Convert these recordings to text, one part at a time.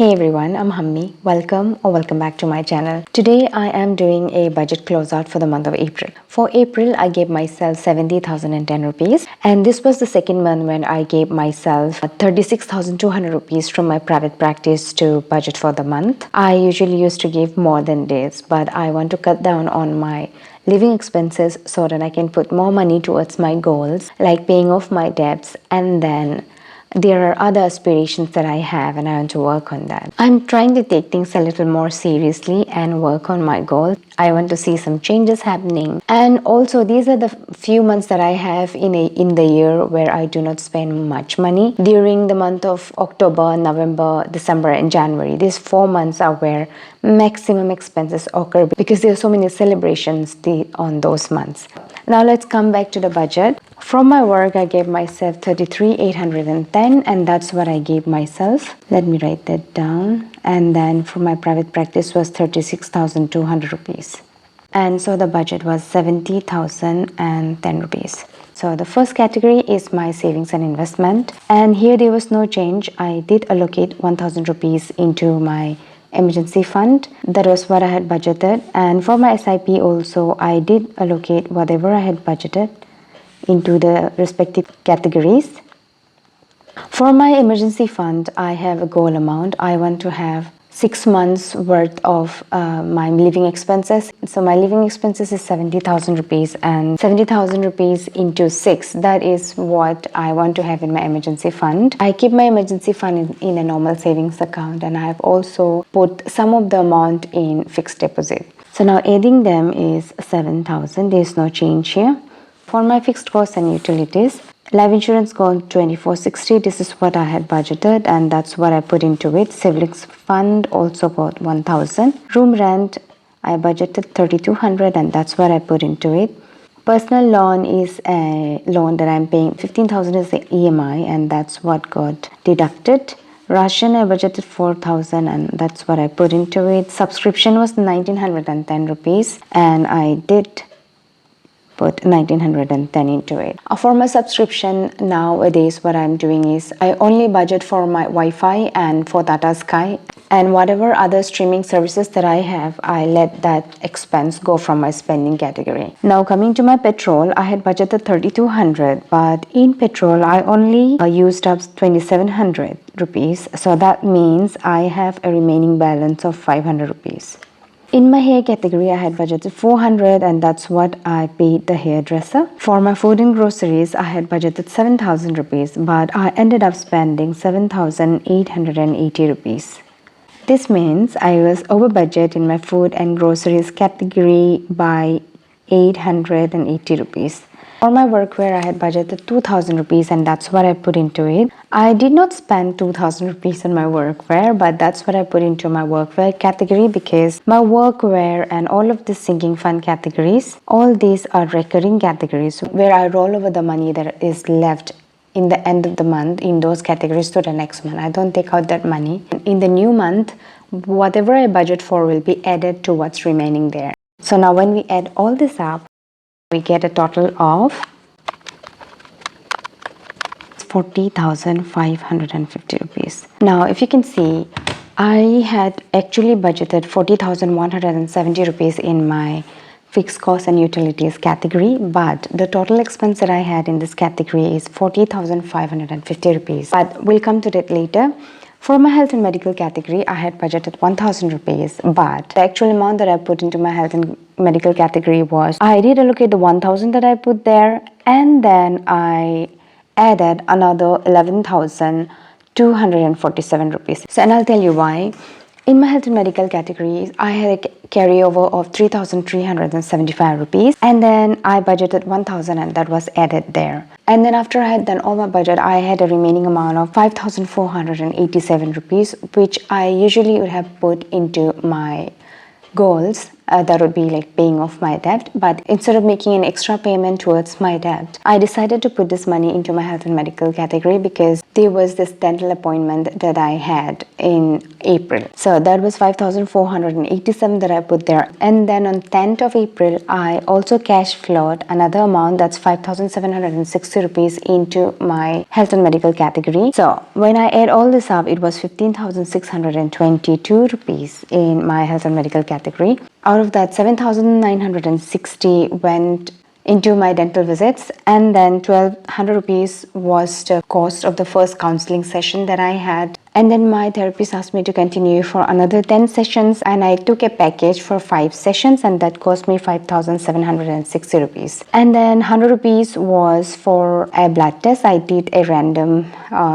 Hey everyone, I'm Hammi. Welcome back to my channel. Today I am doing a budget closeout for the month of April. For April, I gave myself 70,010 rupees, and this was the second month when I gave myself 36,200 rupees from my private practice to budget for the month. I usually used to give more than this, but I want to cut down on my living expenses so that I can put more money towards my goals, like paying off my debts, and then there are other aspirations that I have and I want to work on that. I'm trying to take things a little more seriously and work on my goals. I want to see some changes happening. And also these are the few months that I have in the year where I do not spend much money. During the month of October, November, December and January, these 4 months are where maximum expenses occur because there are so many celebrations on those months. Now let's come back to the budget. From my work, I gave myself 33,810 and that's what I gave myself. Let me write that down. And then for my private practice was 36,200 rupees. And so the budget was 70,010 rupees. So the first category is my savings and investment. And here there was no change. I did allocate 1,000 rupees into my emergency fund. That was what I had budgeted. And for my SIP also, I did allocate whatever I had budgeted into the respective categories. For my emergency fund, I have a goal amount. I want to have 6 months worth of my living expenses. So my living expenses is 70,000 rupees, and 70,000 rupees into 6, that is what I want to have in my emergency fund. I keep my emergency fund in a normal savings account, and I have also put some of the amount in fixed deposit. So now adding them is 7,000. There is no change here. For my fixed costs and utilities, life insurance got 2460. This is what I had budgeted and that's what I put into it. Savings fund also got 1000. Room rent, I budgeted 3200 and that's what I put into it. Personal loan is a loan that I'm paying. 15,000 is the EMI and that's what got deducted. Ration, I budgeted 4,000 and that's what I put into it. Subscription was 1910 rupees and I did put 1910 into it. For my subscription nowadays, what I'm doing is I only budget for my Wi-Fi and for Tata Sky, and whatever other streaming services that I have, I let that expense go from my spending category. Now coming to my petrol, I had budgeted 3,200, but in petrol I only used up 2,700 rupees, so that means I have a remaining balance of 500 rupees. In my hair category, I had budgeted 400 and that's what I paid the hairdresser. For my food and groceries, I had budgeted 7,000 rupees, but I ended up spending 7,880 rupees. This means I was over budget in my food and groceries category by 880 rupees. For my workwear, I had budgeted 2,000 rupees and that's what I put into it. I did not spend 2,000 rupees on my workwear, but that's what I put into my workwear category because my workwear and all of the sinking fund categories, all these are recurring categories where I roll over the money that is left in the end of the month in those categories to the next month. I don't take out that money. In the new month, whatever I budget for will be added to what's remaining there. So now when we add all this up, we get a total of 40,550 rupees. Now, if you can see, I had actually budgeted 40,170 rupees in my fixed costs and utilities category, but the total expense that I had in this category is 40,550 rupees. But we'll come to that later. For my health and medical category, I had budgeted 1,000 rupees, but the actual amount that I put into my health and medical category was, I did allocate the 1,000 that I put there, and then I added another 11,247 rupees. So, and I'll tell you why. In my health and medical categories, I had a carryover of 3,375 rupees, and then I budgeted 1,000 and that was added there. And then after I had done all my budget, I had a remaining amount of 5,487 rupees, which I usually would have put into my goals that would be like paying off my debt. But instead of making an extra payment towards my debt, I decided to put this money into my health and medical category because there was this dental appointment that I had in April. So that was 5,487 that I put there. And then on 10th of April, I also cash flowed another amount, that's 5,760 rupees, into my health and medical category. So when I add all this up, it was 15,622 rupees in my health and medical category. Out of that, 7,960 went into my dental visits, and then 1,200 rupees was the cost of the first counseling session that I had. And then my therapist asked me to continue for another 10 sessions, and I took a package for 5 sessions, and that cost me 5,760 rupees. And then 100 rupees was for a blood test. I did a random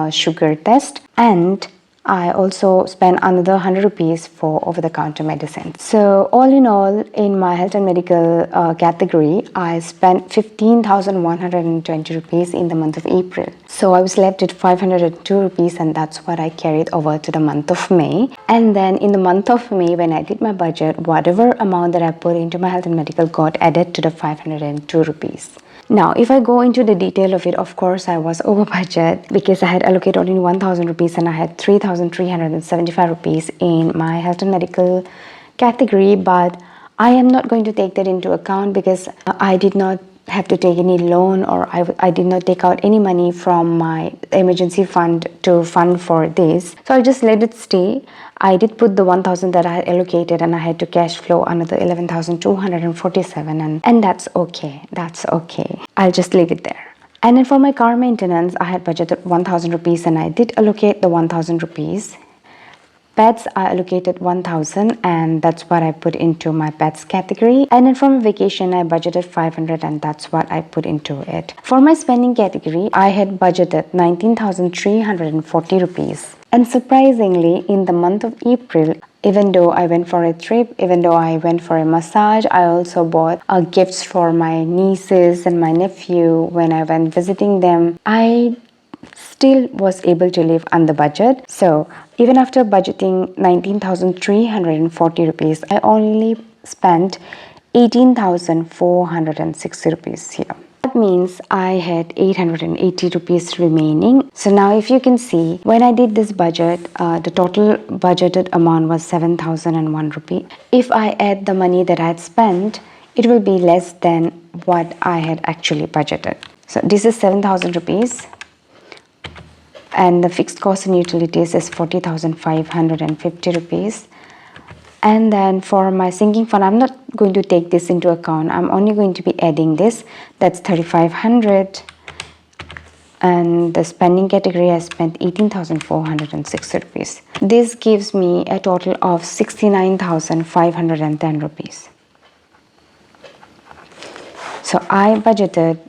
sugar test, and I also spent another 100 rupees for over-the-counter medicine. So all in all, in my health and medical category, I spent 15,120 rupees in the month of April. So I was left with 502 rupees, and that's what I carried over to the month of May. And then in the month of May, when I did my budget, whatever amount that I put into my health and medical got added to the 502 rupees. Now, if I go into the detail of it, of course, I was over budget because I had allocated only 1,000 rupees and I had 3,375 rupees in my health and medical category. But I am not going to take that into account because I did not have to take any loan, or I did not take out any money from my emergency fund to fund for this. So I'll just let it stay. I did put the 1,000 that I had allocated, and I had to cash flow another 11,247, and that's okay. That's okay. I'll just leave it there. And then for my car maintenance, I had budgeted 1,000 rupees and I did allocate the 1,000 rupees. Pets, I allocated 1,000 and that's what I put into my pets category. And then for my vacation, I budgeted 500 and that's what I put into it. For my spending category, I had budgeted 19,340 rupees. And surprisingly, in the month of April, even though I went for a trip, even though I went for a massage, I also bought gifts for my nieces and my nephew when I went visiting them. I still was able to live under budget. So even after budgeting 19,340 rupees, I only spent 18,460 rupees here. That means I had 880 rupees remaining. So now if you can see, when I did this budget, the total budgeted amount was 7,001 rupee. If I add the money that I had spent, it will be less than what I had actually budgeted. So this is 7,000 rupees. And the fixed cost in utilities is 40,550 rupees. And then for my sinking fund, I'm not going to take this into account. I'm only going to be adding this. That's 3,500. And the spending category, I spent 18,460 rupees. This gives me a total of 69,510 rupees. So I budgeted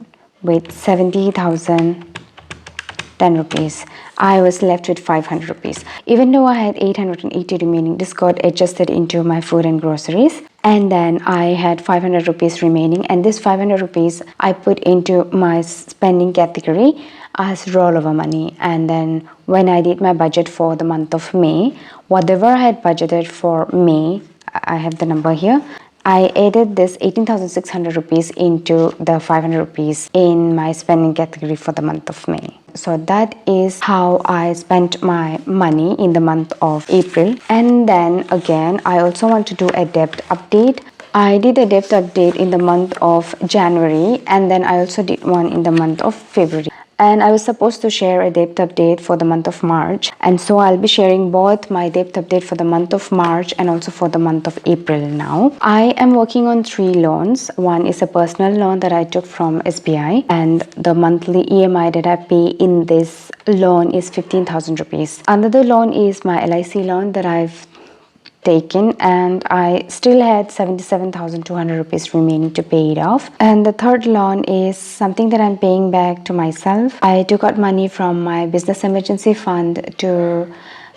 with 70,010 rupees. I was left with 500 rupees. Even though I had 880 remaining, this got adjusted into my food and groceries. And then I had 500 rupees remaining, and this 500 rupees I put into my spending category as rollover money. And then when I did my budget for the month of May, whatever I had budgeted for May, I have the number here, I added this 18,600 rupees into the 500 rupees in my spending category for the month of May. So that is how I spent my money in the month of April. And then again, I also want to do a debt update. I did a debt update in the month of January, and then I also did one in the month of February. And I was supposed to share a debt update for the month of March. And so I'll be sharing both my debt update for the month of March and also for the month of April now. I am working on 3 loans. One is a personal loan that I took from SBI. And the monthly EMI that I pay in this loan is 15,000 rupees. Another loan is my LIC loan that I've taken, and I still had 77,200 rupees remaining to pay it off. And the third loan is something that I'm paying back to myself. I took out money from my business emergency fund to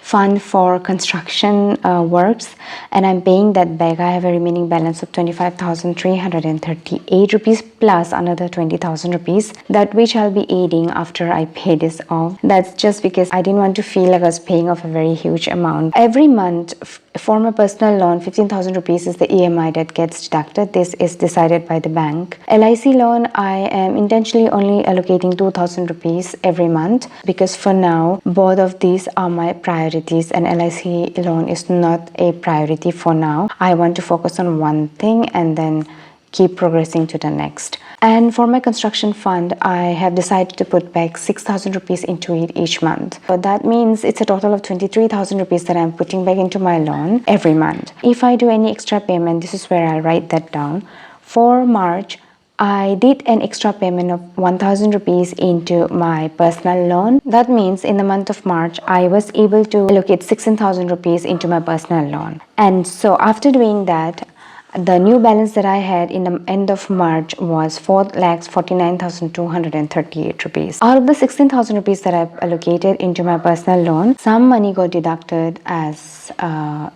fund for construction works, and I'm paying that back. I have a remaining balance of 25,338 rupees plus another 20,000 rupees, that which I'll be adding after I pay this off. That's just because I didn't want to feel like I was paying off a very huge amount. Every month For my personal loan, 15,000 rupees is the EMI that gets deducted. This is decided by the bank. LIC loan, I am intentionally only allocating 2,000 rupees every month because for now, both of these are my priorities and LIC loan is not a priority for now. I want to focus on one thing and then keep progressing to the next. And for my construction fund, I have decided to put back 6,000 rupees into it each month. So that means it's a total of 23,000 rupees that I'm putting back into my loan every month. If I do any extra payment, this is where I'll write that down. For March, I did an extra payment of 1,000 rupees into my personal loan. That means in the month of March, I was able to allocate 16,000 rupees into my personal loan. And so after doing that, the new balance that I had in the end of March was 4,49,238 rupees. Out of the 16,000 rupees that I've allocated into my personal loan, some money got deducted as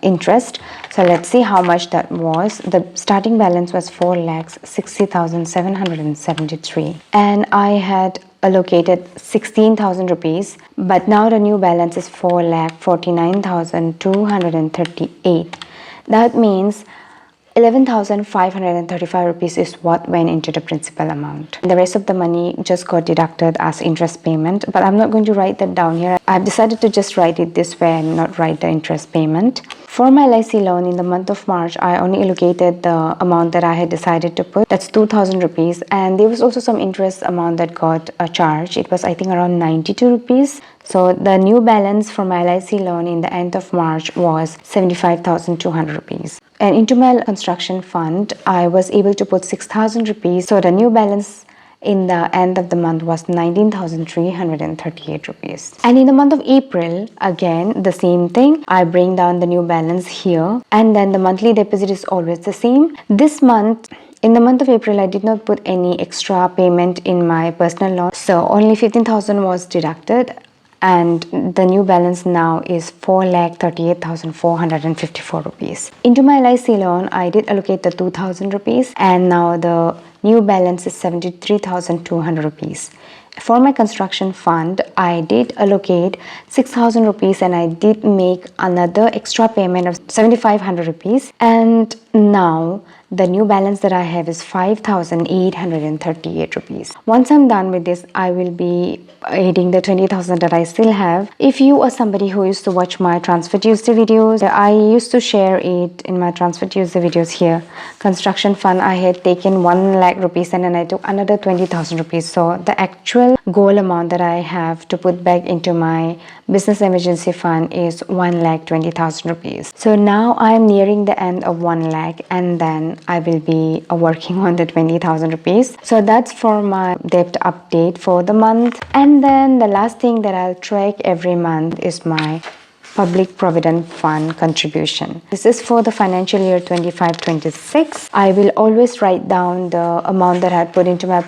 interest. So let's see how much that was. The starting balance was 4,60,773 and I had allocated 16,000 rupees, but now the new balance is 4,49,238. That means 11,535 rupees is what went into the principal amount. The rest of the money just got deducted as interest payment, but I'm not going to write that down here. I've decided to just write it this way and not write the interest payment. For my LIC loan in the month of March, I only allocated the amount that I had decided to put. That's 2,000 rupees, and there was also some interest amount that got charged. It was, I think, around 92 rupees. So the new balance for my LIC loan in the end of March was 75,200 rupees. And into my construction fund, I was able to put 6,000 rupees. So the new balance in the end of the month was 19,338 rupees. And in the month of April, again, the same thing. I bring down the new balance here. And then the monthly deposit is always the same. This month, in the month of April, I did not put any extra payment in my personal loan. So only 15,000 was deducted. And the new balance now is 4,38,454 rupees. Into my LIC loan, I did allocate the 2,000 rupees and now the new balance is 73,200 rupees. For my construction fund, I did allocate 6,000 rupees and I did make another extra payment of 7,500 rupees. And now the new balance that I have is 5,838 rupees. Once I'm done with this, I will be adding the 20,000 that I still have. If you are somebody who used to watch my Transfer Tuesday videos, I used to share it in my Transfer Tuesday videos here. Construction fund, I had taken 1 lakh rupees and then I took another 20,000 rupees. So the actual goal amount that I have to put back into my business emergency fund is 1,20,000 rupees. So now I'm nearing the end of 1 lakh and then I will be working on the 20,000 rupees. So that's for my debt update for the month. And then the last thing that I'll track every month is my Public Provident Fund contribution. This is for the financial year 25-26. I will always write down the amount that I had put into my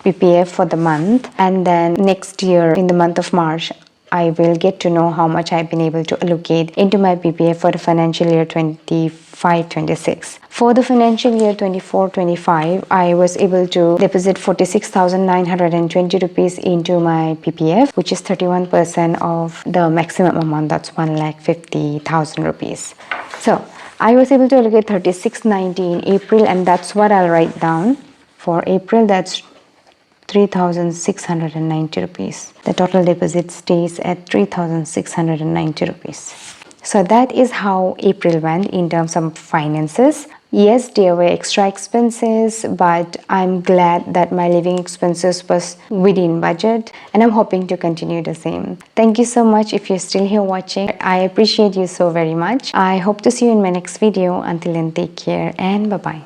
PPF for the month, and then next year in the month of March I will get to know how much I've been able to allocate into my PPF for the financial year 25-26. For the financial year 24-25, I was able to deposit 46,920 rupees into my PPF, which is 31% of the maximum amount, that's 1,50,000 rupees. So I was able to allocate 3690 in April, and that's what I'll write down. For April, that's 3,690 rupees. The total deposit stays at 3,690 rupees. So that is how April went in terms of finances. Yes, there were extra expenses, but I'm glad that my living expenses was within budget, and I'm hoping to continue the same. Thank you so much if you're still here watching. I appreciate you so very much. I hope to see you in my next video. Until then, take care and bye-bye.